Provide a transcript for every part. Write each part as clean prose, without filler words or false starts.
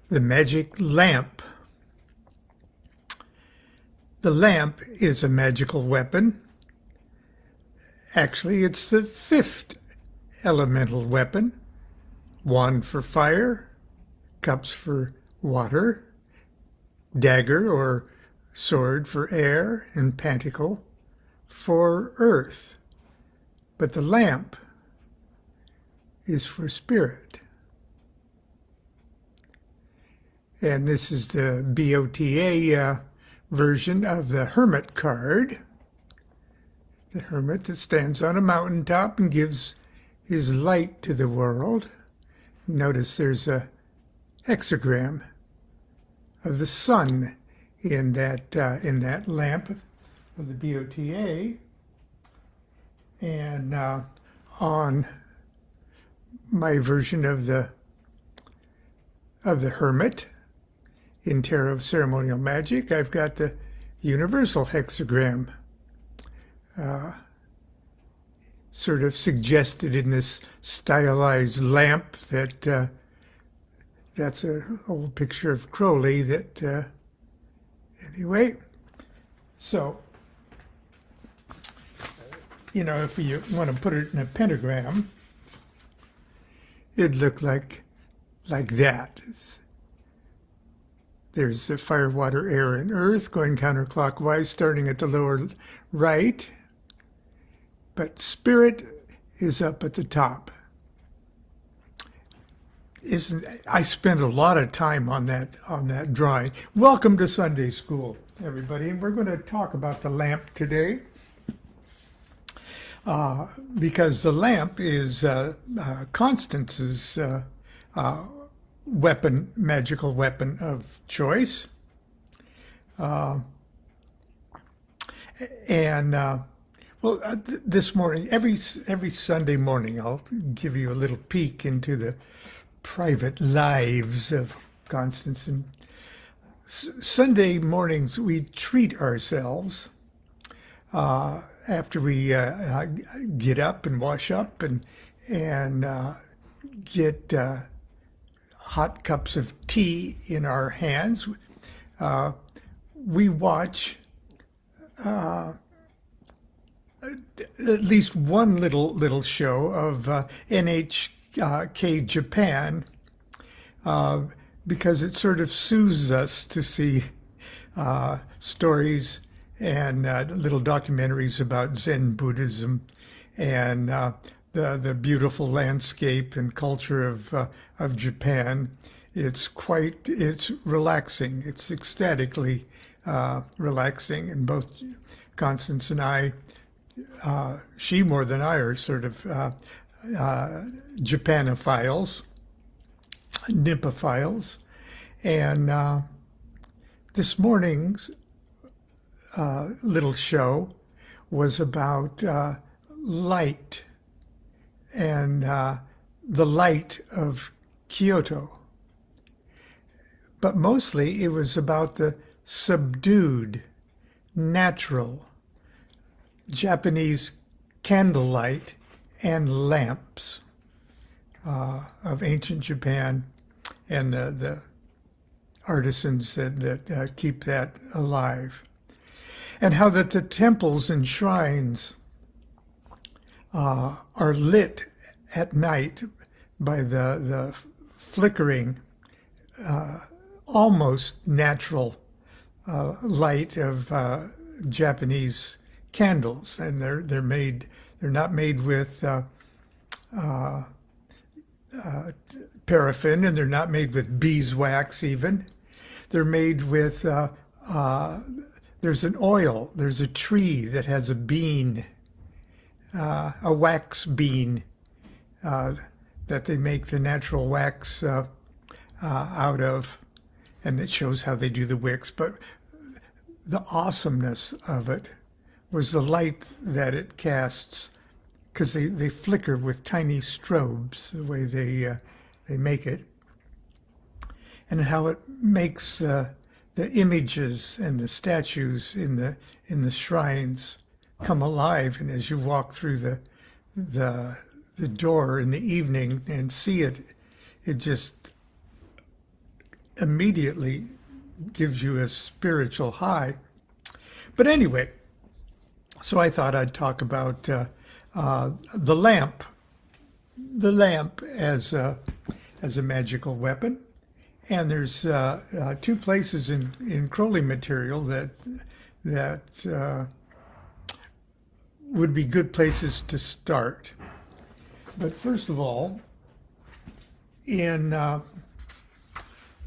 The magic lamp. The lamp is a magical weapon. Actually, it's the fifth elemental weapon. Wand for fire, cups for water, dagger or sword for air, and pentacle for earth. But the lamp is for spirit. And this is the BOTA version of the Hermit card. The hermit that stands on a mountaintop and gives his light to the world. Notice there's a hexagram of the sun in that lamp of the BOTA. And on my version of the hermit in Tarot Ceremonial Magic, I've got the universal hexagram sort of suggested in this stylized lamp that that's an old picture of Crowley that anyway. So, if you want to put it in a pentagram, it'd look like that. There's the fire, water, air, and earth going counterclockwise, starting at the lower right. But spirit is up at the top. I spent a lot of time on that drawing. Welcome to Sunday School, everybody. And we're going to talk about the lamp today. Because the lamp is Constance's magical weapon of choice. This morning, every Sunday morning, I'll give you a little peek into the private lives of Constance. And Sunday mornings, we treat ourselves after we get up and wash up and get hot cups of tea in our hands. We watch at least one little show of NHK Japan because it sort of soothes us to see stories and little documentaries about Zen Buddhism and the beautiful landscape and culture of Japan. It's relaxing. It's ecstatically relaxing, and both Constance and I, she more than I, are sort of Japanophiles, Nippophiles, and this morning's little show was about light and the light of Kyoto. But mostly it was about the subdued, natural Japanese candlelight and lamps of ancient Japan and the artisans that keep that alive. And how that the temples and shrines are lit at night by the flickering, almost natural light of Japanese candles, and they're not made with paraffin, and they're not made with beeswax even. They're made with there's an oil, there's a tree that has a bean, a wax bean that they make the natural wax out of, and it shows how they do the wicks. But the awesomeness of it was the light that it casts, because they flicker with tiny strobes, the way they make it, and how it makes the images and the statues in the shrines come alive. And as you walk through the door in the evening and see it, it just immediately gives you a spiritual high. But anyway, so I thought I'd talk about the lamp as a magical weapon. And there's two places in Crowley material that would be good places to start. But first of all, in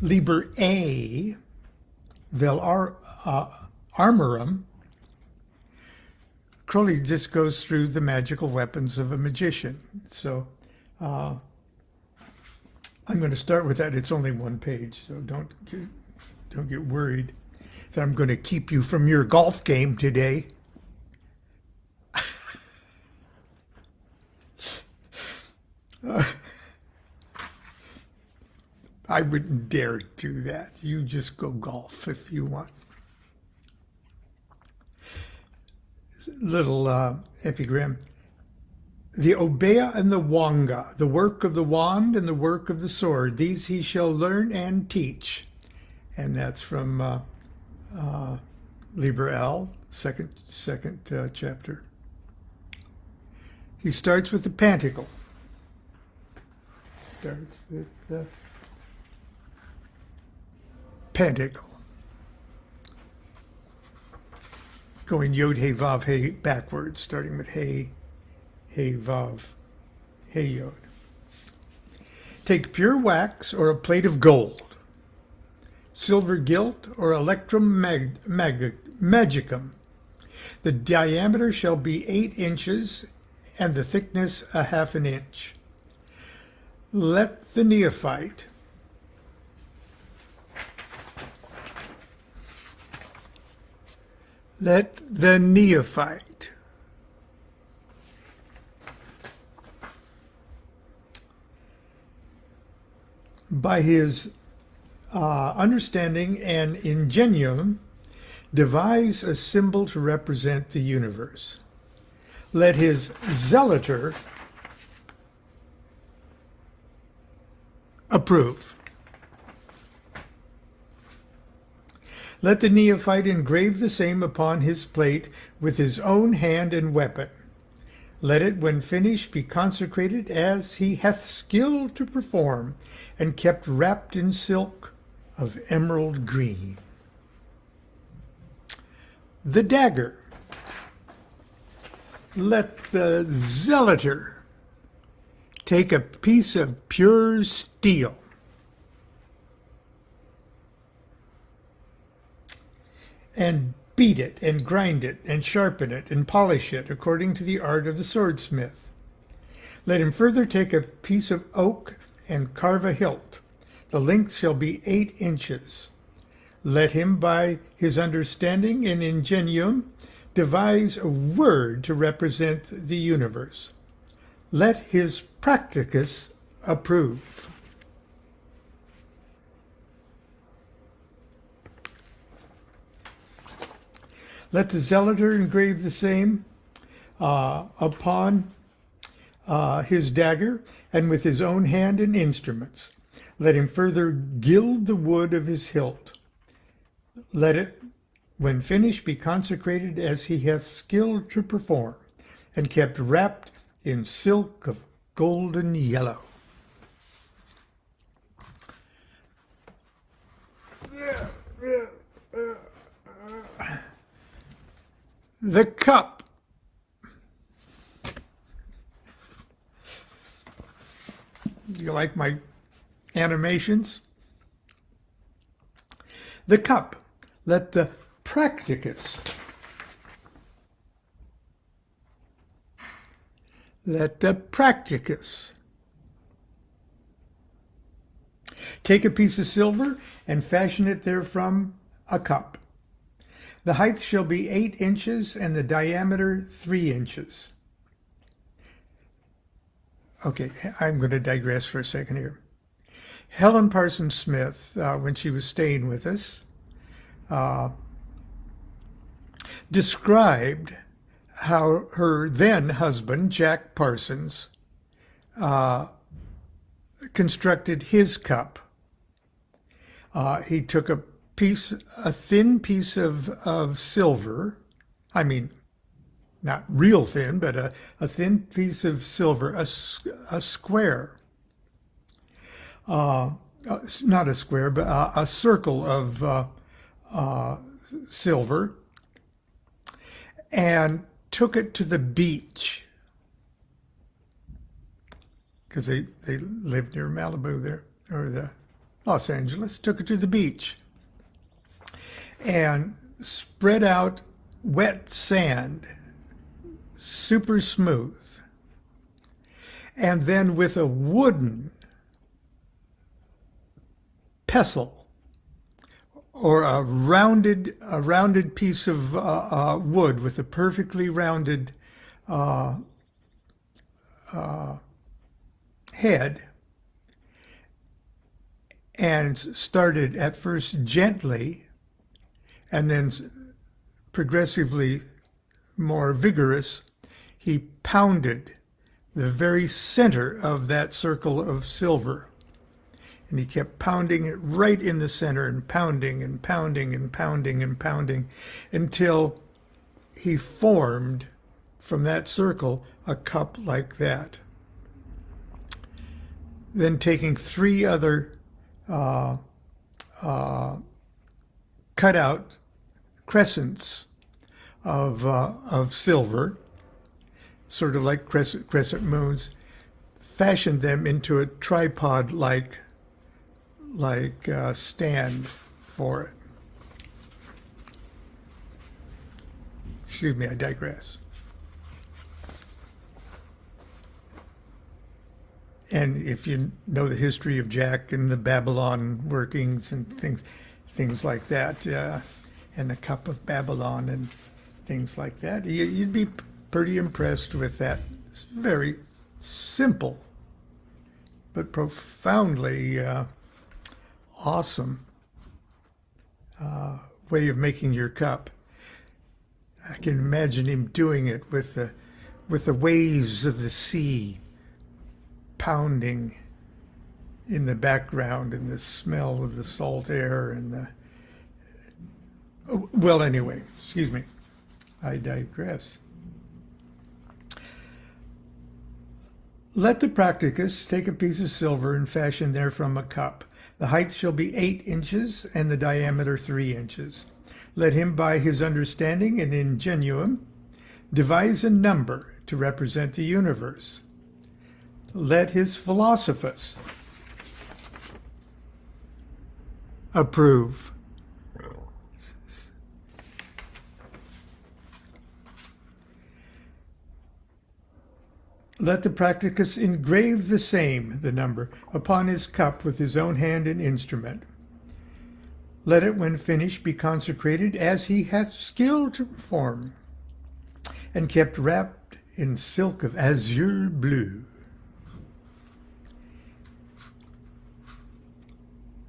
Liber A, Vel Armorum, Crowley just goes through the magical weapons of a magician. So I'm going to start with that. It's only one page, so don't get worried that I'm going to keep you from your golf game today. I wouldn't dare do that. You just go golf if you want. Little epigram. The Obeah and the Wanga, the work of the wand and the work of the sword, these he shall learn and teach. And that's from Liber L, second chapter. He starts with the Panticle. Starts with the Panticle. Going Yod, Hey, Vav, Hey backwards, starting with Hey, Hey, Vav, Hey, Yod. Take pure wax or a plate of gold, silver gilt or electrum magicum. The diameter shall be 8 inches and the thickness a half an inch. Let the neophyte by his understanding and ingenium devise a symbol to represent the universe. Let his zealoter approve. Let the neophyte engrave the same upon his plate with his own hand and weapon. Let it, when finished, be consecrated as he hath skill to perform, and kept wrapped in silk of emerald green. The dagger. Let the zealoter take a piece of pure steel, and beat it, and grind it, and sharpen it, and polish it, according to the art of the swordsmith. Let him further take a piece of oak, and carve a hilt. The length shall be 8 inches. Let him, by his understanding and ingenium, devise a word to represent the universe. Let his practicus approve. Let the zealoter engrave the same upon his dagger, and with his own hand and instruments. Let him further gild the wood of his hilt. Let it, when finished, be consecrated as he hath skill to perform, and kept wrapped in silk of golden yellow. The cup. Do you like my animations? The cup. Let the practicus. Let the practicus take a piece of silver and fashion it therefrom a cup. The height shall be 8 inches and the diameter 3 inches. Okay, I'm going to digress for a second here. Helen Parsons Smith, when she was staying with us, described how her then husband, Jack Parsons, constructed his cup. He took a thin piece of silver. I mean, not real thin, but a thin piece of silver, a square, not a square, but a circle of silver, and took it to the beach, because they lived near Malibu there, or the Los Angeles, took it to the beach and spread out wet sand, super smooth, and then with a wooden pestle or a rounded piece of wood with a perfectly rounded head, and started at first gently and then progressively more vigorous. He pounded the very center of that circle of silver, and he kept pounding it right in the center, and pounding and pounding and pounding and pounding until he formed from that circle a cup like that. Then taking 3 other cut out crescents of silver, sort of like crescent moons, fashioned them into a tripod-like stand for it. Excuse me, I digress. And if you know the history of Jack and the Babylon workings and things like that, and the Cup of Babylon and things like that, you'd be pretty impressed with that. It's very simple, but profoundly awesome way of making your cup. I can imagine him doing it with the waves of the sea pounding in the background, and the smell of the salt air, and well, anyway, excuse me, I digress. Let the practicus take a piece of silver and fashion therefrom a cup. The height shall be 8 inches and the diameter 3 inches. Let him by his understanding and ingenuum devise a number to represent the universe. Let his philosophus approve. Let the practicus engrave the same, the number, upon his cup with his own hand and instrument. Let it, when finished, be consecrated as he hath skill to perform, and kept wrapped in silk of azure blue.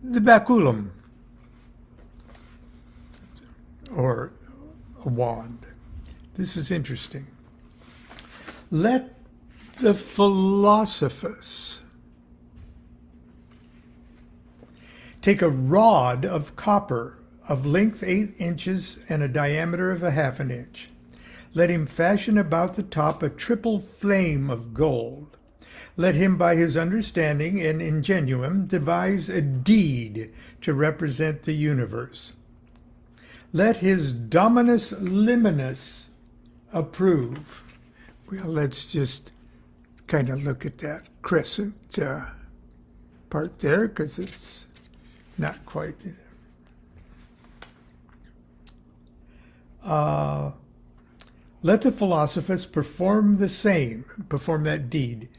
The baculum, or a wand. This is interesting. Let the philosophus take a rod of copper of length 8 inches and a diameter of 1/2 inch. Let him fashion about the top a triple flame of gold. Let him by his understanding and ingenuum devise a deed to represent the universe. Let his dominus liminis approve. Well, let's just kind of look at that crescent part there, because it's not quite. Let the philosophers perform that deed,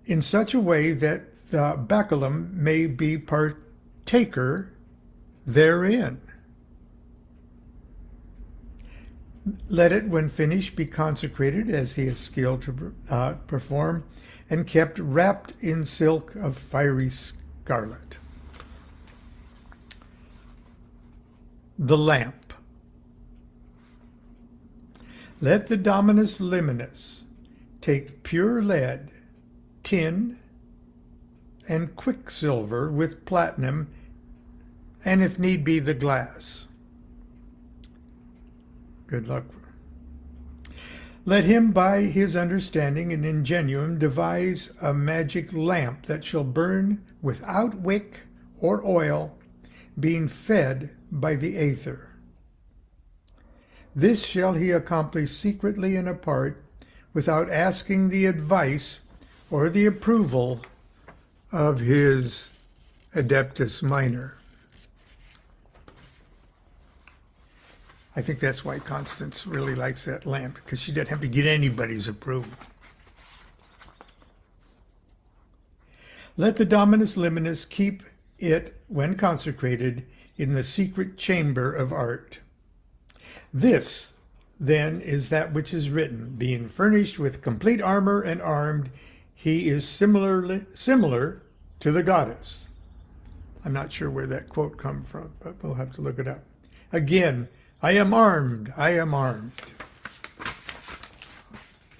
in such a way that the baculum may be partaker therein. Let it, when finished, be consecrated as he has skill to perform, and kept wrapped in silk of fiery scarlet. The lamp. Let the dominus liminis take pure lead, tin, and quicksilver with platinum and if need be, the glass. Good luck. Let him by his understanding and ingenuum devise a magic lamp that shall burn without wick or oil, being fed by the aether. This shall he accomplish secretly and apart, without asking the advice or the approval of his adeptus minor. I think that's why Constance really likes that lamp, because she doesn't have to get anybody's approval. Let the Dominus Liminis keep it, when consecrated, in the secret chamber of art. This, then, is that which is written, being furnished with complete armor and armed, he is similar to the goddess. I'm not sure where that quote comes from, but we'll have to look it up. Again, I am armed, I am armed.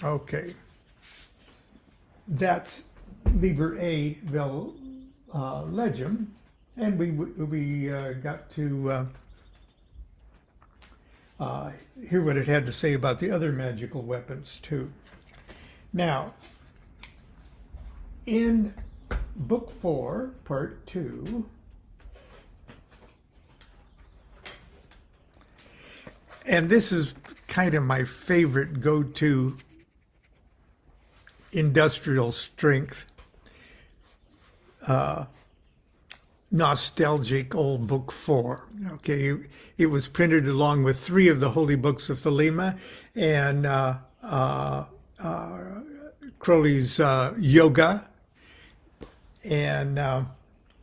Okay. That's Liber A Vel Legem, and we got to hear what it had to say about the other magical weapons too. Now, in Book 4, Part 2, and this is kind of my favorite go-to industrial strength, nostalgic old Book 4. Okay, it was printed along with 3 of the holy books of Thelema and Crowley's Yoga, and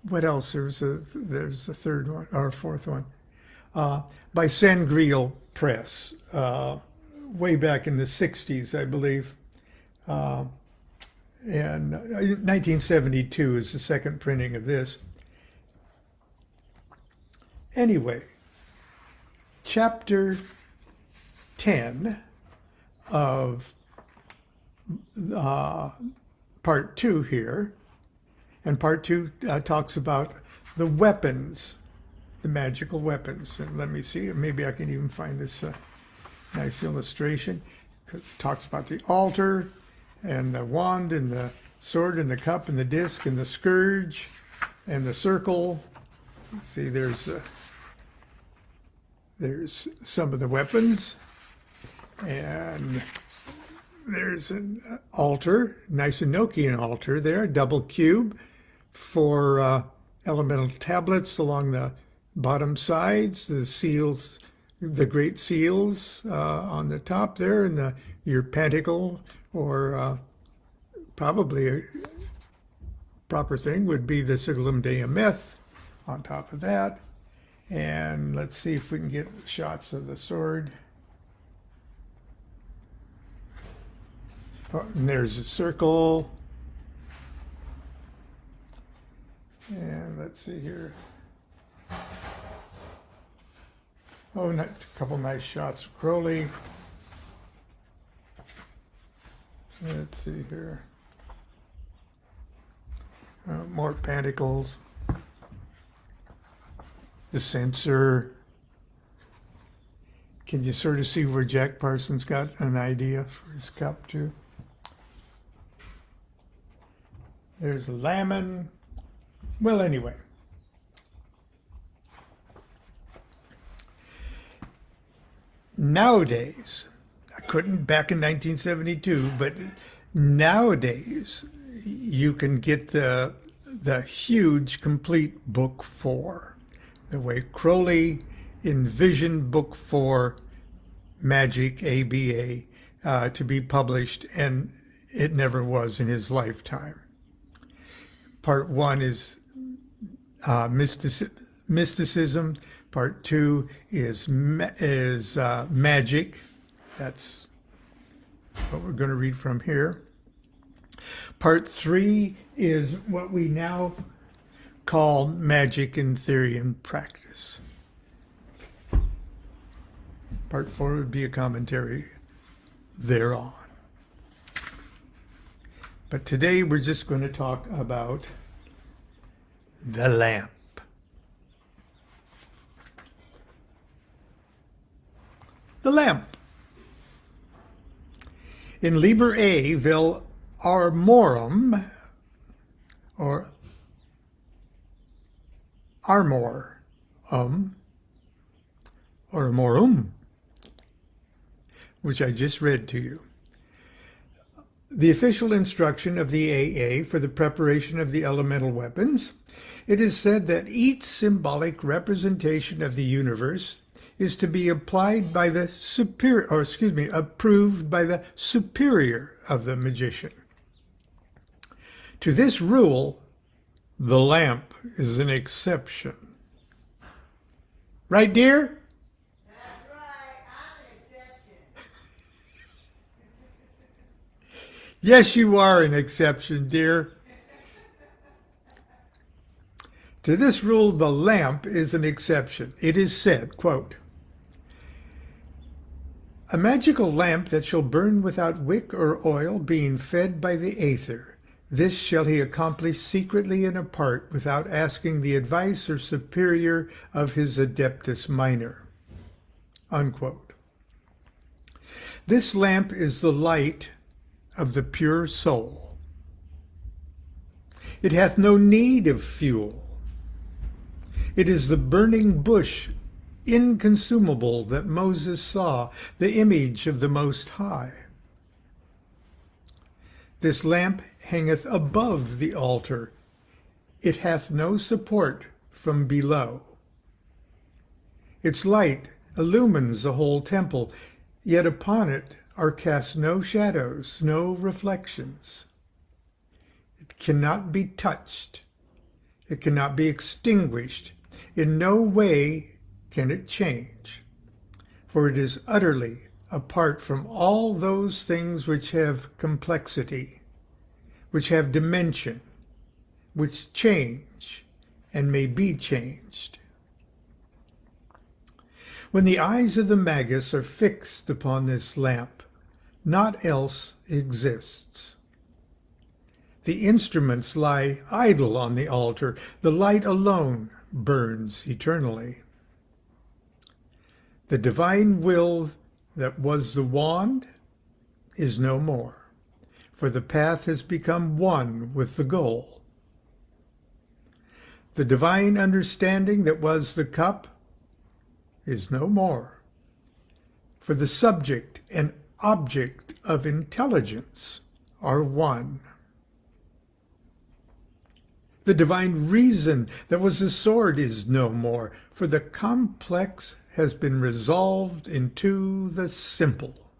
what else? There's a third one or a fourth one by Sangreal Press, way back in the 60s, I believe. And 1972 is the second printing of this. Anyway, chapter 10 of part 2 here, and part 2 talks about the weapons, the magical weapons. And let me see, maybe I can even find this nice illustration, because it talks about the altar and the wand and the sword and the cup and the disc and the scourge and the circle. Let's see, there's some of the weapons, and there's an altar, nice Enochian altar there, a double cube for elemental tablets along the bottom sides, the seals, the great seals on the top there, and your pentacle, or probably a proper thing would be the Sigillum Dei Myth on top of that. And let's see if we can get shots of the sword. Oh, and there's a circle. And let's see here. Oh, a couple nice shots of Crowley. Let's see here. More pentacles. The censer. Can you sort of see where Jack Parsons got an idea for his cup too? There's a Laman. Well, anyway. Nowadays, I couldn't back in 1972, but nowadays you can get the huge complete Book 4, the way Crowley envisioned Book 4, Magick, ABA, to be published, and it never was in his lifetime. Part 1 is mysticism. Part 2 is magic. That's what we're going to read from here. Part 3 is what we now call magic in theory and practice. Part 4 would be a commentary thereon. But today we're just going to talk about the lamp. The lamp. In Liber A vel armorum, or armor, or armorum, which I just read to you. The official instruction of the AA for the preparation of the elemental weapons, it is said that each symbolic representation of the universe is to be applied by the superior, or approved by the superior of the magician. To this rule, the lamp is an exception. Right, dear? That's right, I'm an exception. Yes, you are an exception, dear. To this rule, the lamp is an exception. It is said, quote, "A magical lamp that shall burn without wick or oil, being fed by the aether, this shall he accomplish secretly and apart, without asking the advice or superior of his adeptus minor." Unquote. This lamp is the light of the pure soul. It hath no need of fuel. It is the burning bush, inconsumable, that Moses saw, the image of the Most High. This lamp hangeth above the altar. It hath no support from below. Its light illumines the whole temple, yet upon it are cast no shadows, no reflections. It cannot be touched. It cannot be extinguished. In no way can it change, for it is utterly apart from all those things which have complexity, which have dimension, which change and may be changed. When the eyes of the magus are fixed upon this lamp, naught else exists. The instruments lie idle on the altar. The light alone burns eternally. The divine will that was the wand is no more, for the path has become one with the goal. The divine understanding that was the cup is no more, for the subject and object of intelligence are one. The divine reason that was the sword is no more, for the complex has been resolved into the simple.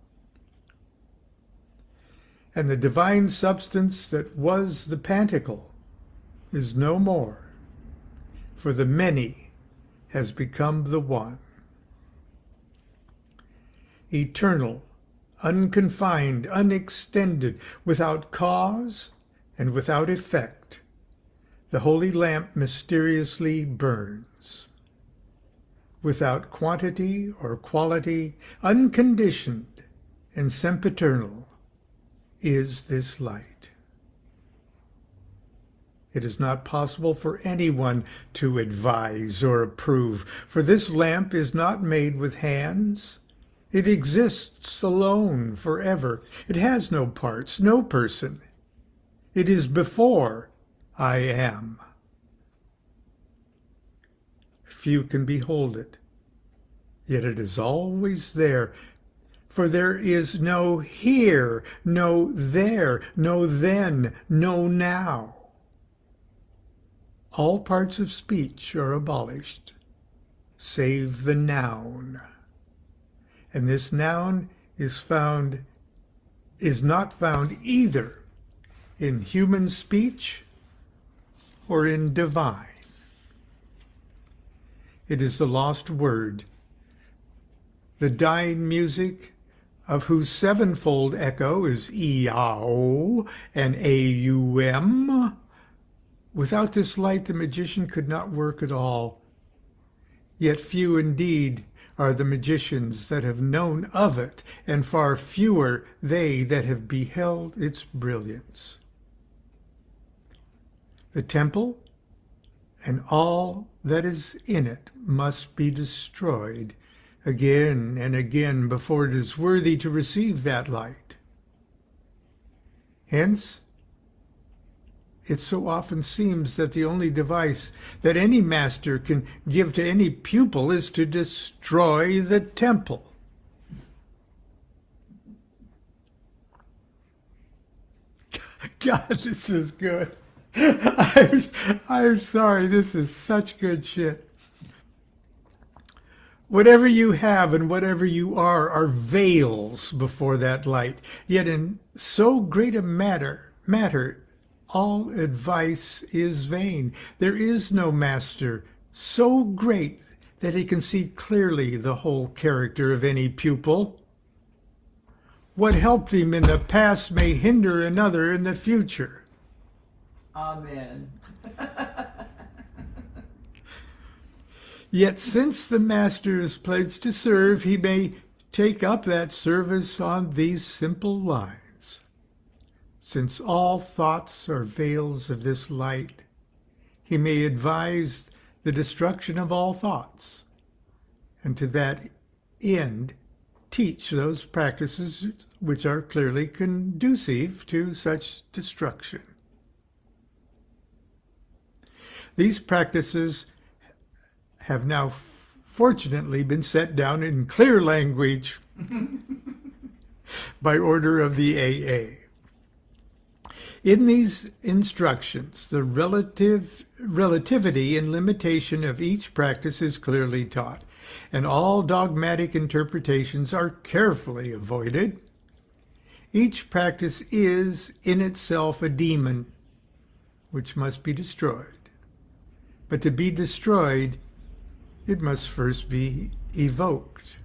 And the divine substance that was the pantacle is no more, for the many has become the one. Eternal, unconfined, unextended, without cause and without effect, the holy lamp mysteriously burns. Without quantity or quality, unconditioned and sempiternal is this light. It is not possible for anyone to advise or approve, for this lamp is not made with hands. It exists alone forever. It has no parts, no person. It is before I am. Few can behold it, yet it is always there, for there is no here, no there, no then, no now. All parts of speech are abolished, save the noun. And this noun is not found either in human speech or in divine. It is the lost word, the dying music of whose sevenfold echo is E-A-O and A-U-M. Without this light, the magician could not work at all. Yet few indeed are the magicians that have known of it, and far fewer they that have beheld its brilliance. The temple and all that is in it must be destroyed again and again before it is worthy to receive that light. Hence, it so often seems that the only device that any master can give to any pupil is to destroy the temple. God, this is good. I'm sorry, this is such good shit. Whatever you have and whatever you are veils before that light. Yet in so great a matter, all advice is vain. There is no master so great that he can see clearly the whole character of any pupil. What helped him in the past may hinder another in the future. Amen. Yet since the master is pledged to serve, he may take up that service on these simple lines. Since all thoughts are veils of this light, he may advise the destruction of all thoughts, and to that end teach those practices which are clearly conducive to such destruction. These practices have now fortunately been set down in clear language by order of the AA. In these instructions, the relativity and limitation of each practice is clearly taught, and all dogmatic interpretations are carefully avoided. Each practice is in itself a demon, which must be destroyed. But to be destroyed, it must first be evoked.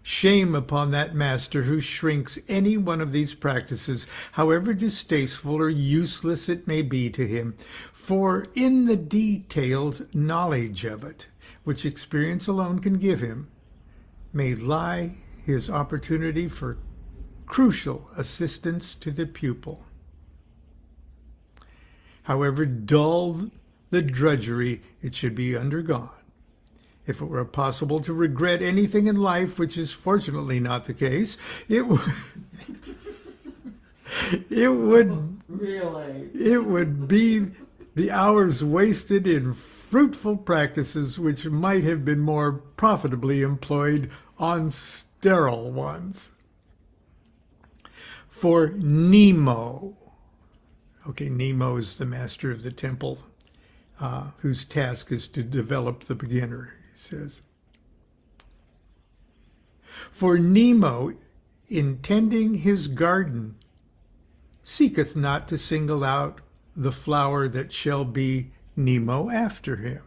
Shame upon that master who shrinks any one of these practices, however distasteful or useless it may be to him, for in the detailed knowledge of it, which experience alone can give him, may lie his opportunity for crucial assistance to the pupil. However dull the drudgery, it should be undergone. If it were possible to regret anything in life, which is fortunately not the case, it would Really? it would be the hours wasted in fruitful practices which might have been more profitably employed on sterile ones. For Nemo, okay, Nemo is the master of the temple, whose task is to develop the beginner, he says. For Nemo, in tending his garden, seeketh not to single out the flower that shall be Nemo after him.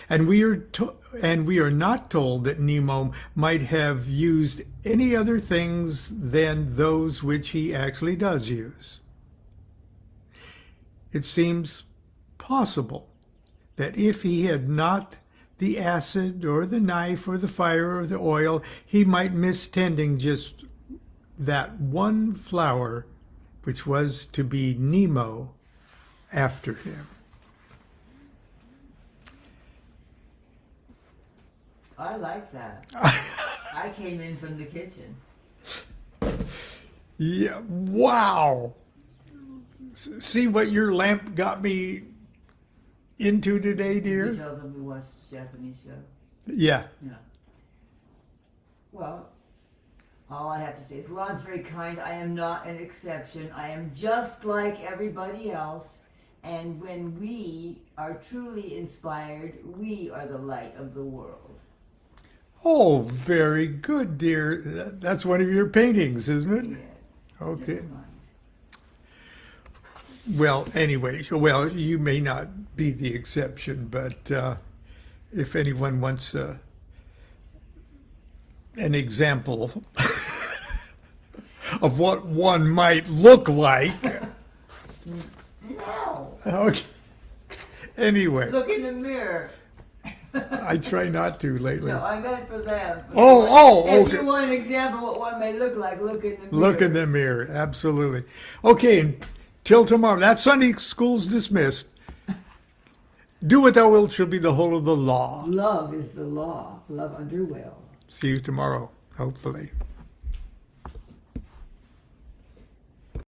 And we are not told that Nemo might have used any other things than those which he actually does use. It seems possible that if he had not the acid or the knife or the fire or the oil, he might miss tending just that one flower which was to be Nemo after him. I like that. I came in from the kitchen. Yeah, wow. See what your lamp got me into today, You dear? tell them we watched the Japanese show? Yeah. Yeah. Well, all I have to say is Lon's very kind. I am not an exception. I am just like everybody else. And when we are truly inspired, we are the light of the world. Oh, very good, dear. That's one of your paintings, isn't it? Yes. Okay. Never mind. Well, anyway, well, you may not be the exception, but if anyone wants an example of what one might look like, No. okay. Anyway, Look in the mirror. I try not to lately. No, I meant for them. Oh, If okay. you want an example of what one may look like, look in the mirror. Look in the mirror, absolutely. Okay, until tomorrow. That Sunday school's dismissed. Do what thou wilt shall be the whole of the law. Love is the law. Love under will. See you tomorrow, hopefully.